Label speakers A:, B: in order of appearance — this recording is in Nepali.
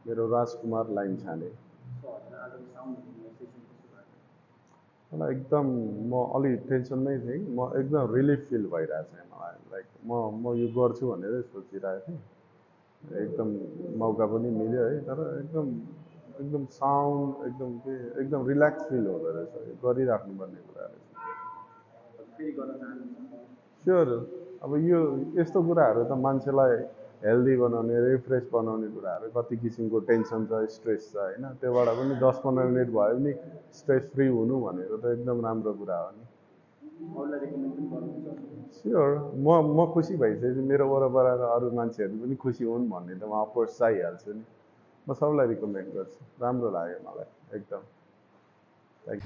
A: मेरो राजकुमार लाइन छाने। मलाई एकदम म अलि टेन्सनमै थिएँ, म एकदम रिलिफ फिल भइरहेको छ मलाई, लाइक म यो गर्छु भनेर सोचिरहेको थिएँ। एकदम मौका पनि मिल्यो है, तर एकदम एकदम साउन्ड एकदम के एकदम रिल्याक्स फिल हुँदो रहेछ, गरिराख्नुपर्ने कुराहरू। स्योर, अब यो यस्तो कुराहरू त मान्छेलाई हेल्दी बनाउने, रिफ्रेस बनाउने कुराहरू, कति किसिमको टेन्सन छ, स्ट्रेस छ होइन, त्योबाट पनि 10-15 मिनट भयो भने स्ट्रेस फ्री हुनु भनेको त एकदम राम्रो कुरा हो नि। स्योर, म खुसी भइसकेपछि मेरो वरपरका अरू मान्छेहरू पनि खुसी हुन् भन्ने त म अफकोर्स चाहिहाल्छु नि। म सबलाई रिकमेन्ड गर्छु, राम्रो लाग्यो मलाई एकदम। थ्याङ्क